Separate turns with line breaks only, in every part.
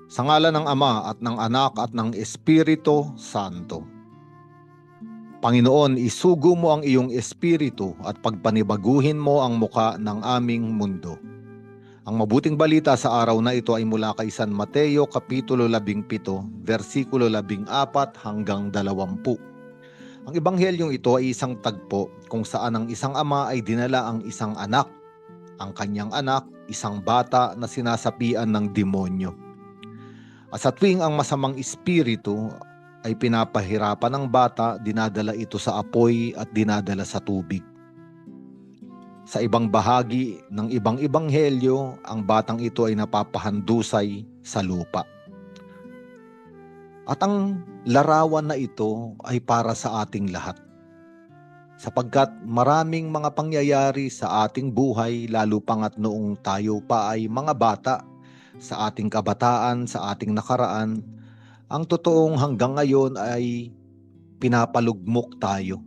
Sa ngalan ng Ama at ng Anak at ng Espiritu Santo. Panginoon, isugo mo ang iyong espiritu at pagpanibaguhin mo ang muka ng aming mundo. Ang mabuting balita sa araw na ito ay mula kay San Mateo Kapitulo 17, versikulo 14 hanggang 20. Ang ebanghelyong ito ay isang tagpo kung saan ang isang ama ay dinala ang isang anak, ang kanyang anak, isang bata na sinasapian ng demonyo. At sa tuwing ang masamang espiritu ay pinapahirapan ng bata, dinadala ito sa apoy at dinadala sa tubig. Sa ibang bahagi ng ibang ebanghelyo, ang batang ito ay napapahandusay sa lupa. At ang larawan na ito ay para sa ating lahat. Sapagkat maraming mga pangyayari sa ating buhay, lalo pangat noong tayo pa ay mga bata, sa ating kabataan, sa ating nakaraan, ang totoong hanggang ngayon ay pinapalugmok tayo.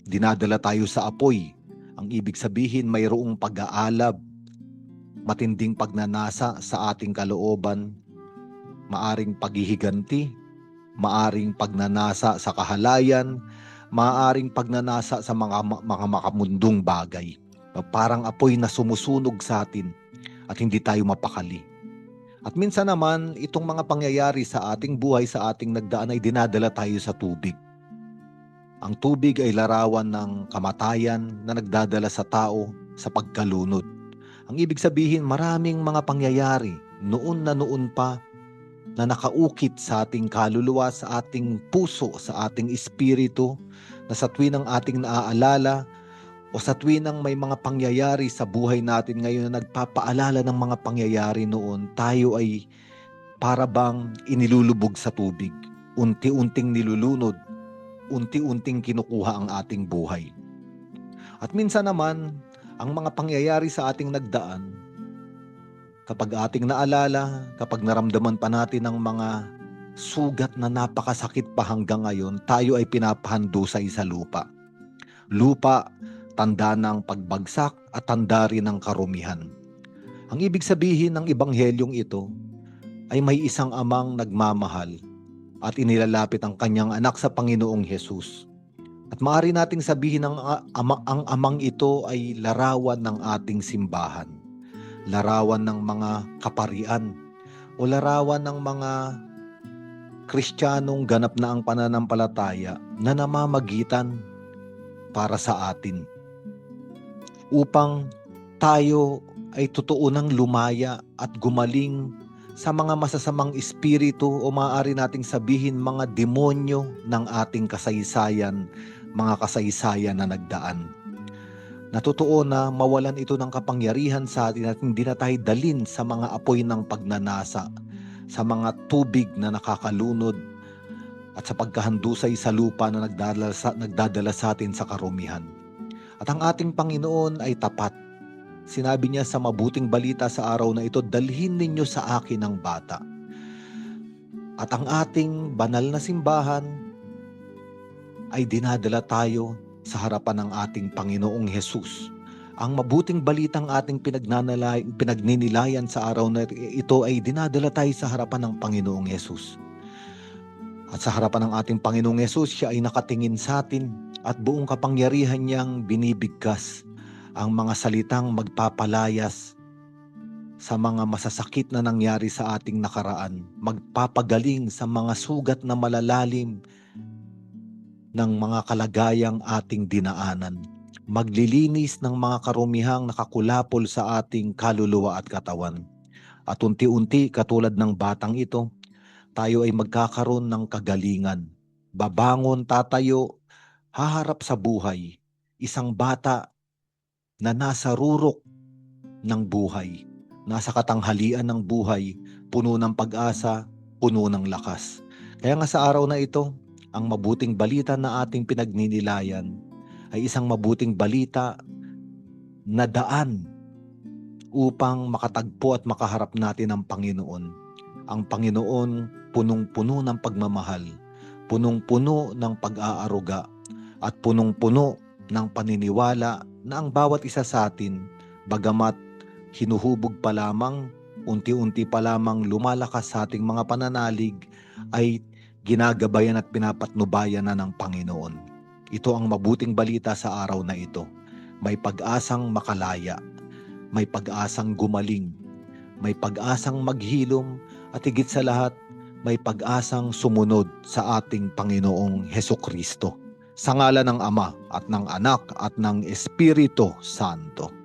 Dinadala tayo sa apoy. Ang ibig sabihin mayroong pag-aalab, matinding pagnanasa sa ating kalooban, maaring paghihiganti, maaring pagnanasa sa kahalayan, maaring pagnanasa sa mga makamundong bagay. Parang apoy na sumusunog sa atin at hindi tayo mapakali. At minsan naman, itong mga pangyayari sa ating buhay, sa ating nagdaan ay dinadala tayo sa tubig. Ang tubig ay larawan ng kamatayan na nagdadala sa tao sa pagkalunod. Ang ibig sabihin, maraming mga pangyayari noon pa na nakaukit sa ating kaluluwa, sa ating puso, sa ating espiritu, na sa tuwing ng ating naaalala o sa tuwing ng may mga pangyayari sa buhay natin ngayon na nagpapaalala ng mga pangyayari noon, tayo ay para bang inilulubog sa tubig. Unti-unting nilulunod, unti-unting kinukuha ang ating buhay. At minsan naman, ang mga pangyayari sa ating nagdaan, kapag ating naalala, kapag naramdaman pa natin ang mga sugat na napakasakit pa hanggang ngayon, tayo ay pinapahandusay sa lupa. Lupa, tanda ng pagbagsak at tanda rin ng karumihan. Ang ibig sabihin ng ebanghelyong ito ay may isang amang nagmamahal at inilalapit ang kanyang anak sa Panginoong Hesus. At maaari nating sabihin ang amang ito ay larawan ng ating simbahan, larawan ng mga kaparian o larawan ng mga Kristiyanong ganap na ang pananampalataya na namamagitan para sa atin upang tayo ay totoo nang lumaya at gumaling sa mga masasamang espiritu o maaari nating sabihin mga demonyo ng ating kasaysayan, mga kasaysayan na nagdaan. Na totoo na mawalan ito ng kapangyarihan sa atin at hindi na tayo dalin sa mga apoy ng pagnanasa, sa mga tubig na nakakalunod at sa pagkahandusay sa lupa na nagdadala sa atin sa karumihan. At ang ating Panginoon ay tapat. Sinabi niya sa mabuting balita sa araw na ito, dalhin ninyo sa akin ang bata. At ang ating banal na simbahan ay dinadala tayo sa harapan ng ating Panginoong Hesus. Ang mabuting balitang ating pinagninilayan sa araw na ito ay dinadala tayo sa harapan ng Panginoong Hesus. At sa harapan ng ating Panginoong Hesus, siya ay nakatingin sa atin at buong kapangyarihan niyang binibigkas ang mga salitang magpapalayas sa mga masasakit na nangyari sa ating nakaraan, magpapagaling sa mga sugat na malalalim ng mga kalagayang ating dinaanan, maglilinis ng mga karumihang nakakulapol sa ating kaluluwa at katawan. At unti-unti, katulad ng batang ito, tayo ay magkakaroon ng kagalingan. Babangon, tatayo, haharap sa buhay, isang bata na nasa rurok ng buhay, nasa katanghalian ng buhay, puno ng pag-asa, puno ng lakas. Kaya nga sa araw na ito, ang mabuting balita na ating pinagninilayan ay isang mabuting balita na daan upang makatagpo at makaharap natin ang Panginoon. Ang Panginoon punong-puno ng pagmamahal, punong-puno ng pag-aaruga, at punong-puno ng paniniwala na ang bawat isa sa atin, bagamat hinuhubog pa lamang unti-unti pa lamang lumalakas sa ating mga pananalig, ay ginagabayan at pinapatnubayan na ng Panginoon. Ito ang mabuting balita sa araw na ito. May pag-asang makalaya, may pag-asang gumaling, may pag-asang maghilom, at higit sa lahat, may pag-asang sumunod sa ating Panginoong Hesukristo. Sa ngalan ng Ama at ng Anak at ng Espiritu Santo.